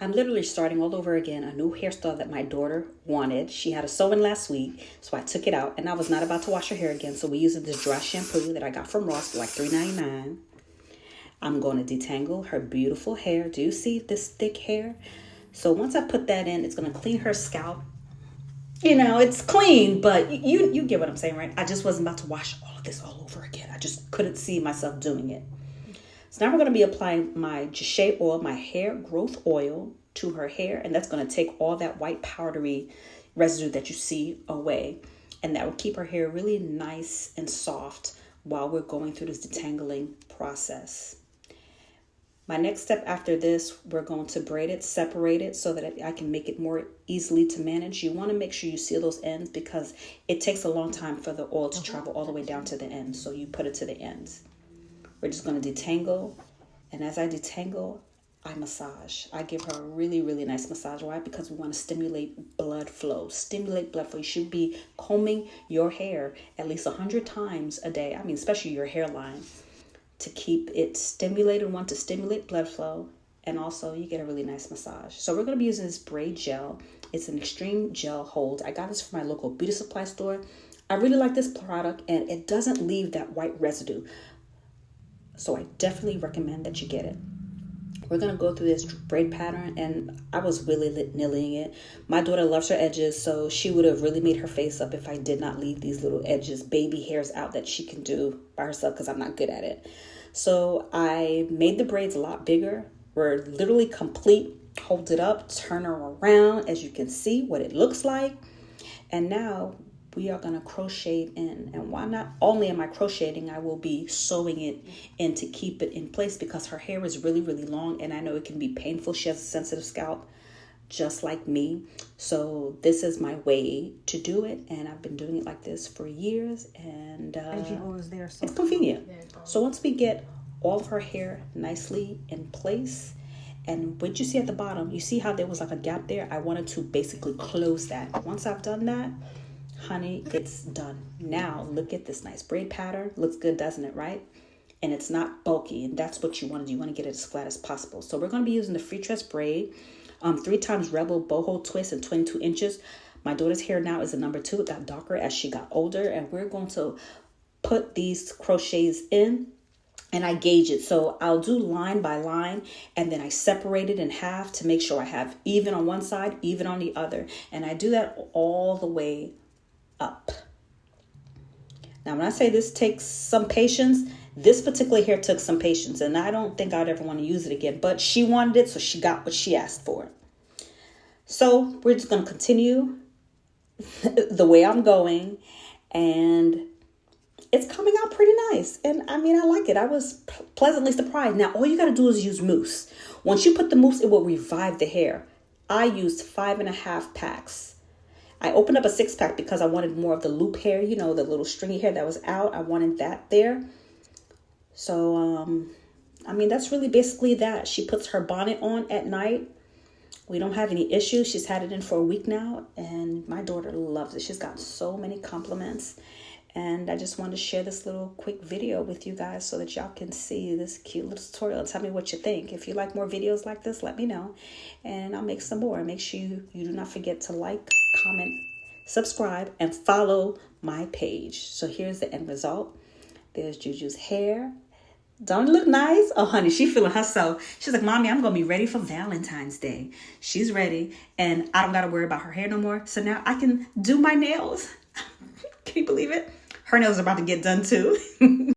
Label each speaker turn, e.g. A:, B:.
A: I'm literally starting all over again, a new hairstyle that my daughter wanted. She had a sew-in last week, so I took it out, and I was not about to wash her hair again, so we used this dry shampoo that I got from Ross for like $3.99. I'm going to detangle her beautiful hair. Do you see this thick hair? So once I put that in, it's going to clean her scalp. You know, it's clean, but you get what I'm saying, right? I just wasn't about to wash all of this all over again. I just couldn't see myself doing it. So now we're going to be applying my Crochet oil, my hair growth oil, to her hair. And that's going to take all that white powdery residue that you see away. And that will keep her hair really nice and soft while we're going through this detangling process. My next step after this, we're going to braid it, separate it so that I can make it more easily to manage. You want to make sure you seal those ends because it takes a long time for the oil to travel all the way down to the ends. So you put it to the ends. We're just going to detangle, and as I detangle, I massage. I give her a really, really nice massage. Why? Because we want to stimulate blood flow. Stimulate blood flow. You should be combing your hair at least 100 times a day. I mean, especially your hairline, to keep it stimulated. We want to stimulate blood flow, and also you get a really nice massage. So we're going to be using this braid gel. It's an extreme gel hold. I got this from my local beauty supply store. I really like this product, and it doesn't leave that white residue. So I definitely recommend that you get it. We're going to go through this braid pattern, and I was really nailing it. My daughter loves her edges, so she would have really made her face up if I did not leave these little edges, baby hairs out that she can do by herself because I'm not good at it. So I made the braids a lot bigger. We're literally complete. Hold it up, turn her around, as you can see what it looks like. And now we are going to crochet it in. And why not only am I crocheting, I will be sewing it in to keep it in place because her hair is really, really long. And I know it can be painful. She has a sensitive scalp, just like me. So this is my way to do it. And I've been doing it like this for years. And it's convenient. So once we get all of her hair nicely in place, and what you see at the bottom, you see how there was like a gap there? I wanted to basically close that. Once I've done that, honey, it's done. Now look at this nice braid pattern. Looks good, doesn't it, right? And it's not bulky, and that's what you want to do. You want to get it as flat as possible. So we're going to be using the free tress braid, 3 times Rebel boho twist and 22 inches. My daughter's hair now is a number 2. It got darker as she got older, and we're going to put these crochets in, and I gauge it. So I'll do line by line, and then I separate it in half to make sure I have even on one side, even on the other. And I do that all the way up. Now, when I say this takes some patience, this particular hair took some patience, and I don't think I'd ever want to use it again, but she wanted it, so she got what she asked for. So we're just going to continue the way I'm going, and it's coming out pretty nice. And I mean, I like it. I was pleasantly surprised. Now, all you got to do is use mousse. Once you put the mousse, it will revive the hair. I used 5.5 packs. I opened up a 6-pack because I wanted more of the loop hair, you know, the little stringy hair that was out. I wanted that there. So, I mean, that's really basically that. She puts her bonnet on at night. We don't have any issues. She's had it in for a week now, and my daughter loves it. She's got so many compliments. And I just wanted to share this little quick video with you guys so that y'all can see this cute little tutorial. Tell me what you think. If you like more videos like this, let me know, and I'll make some more. Make sure you do not forget to like, comment, subscribe, and follow my page. So here's the end result. There's Juju's hair. Don't it look nice? Oh, honey, she's feeling herself. She's like, Mommy, I'm going to be ready for Valentine's Day. She's ready, and I don't got to worry about her hair no more. So now I can do my nails. Can you believe it? Her nails are about to get done too.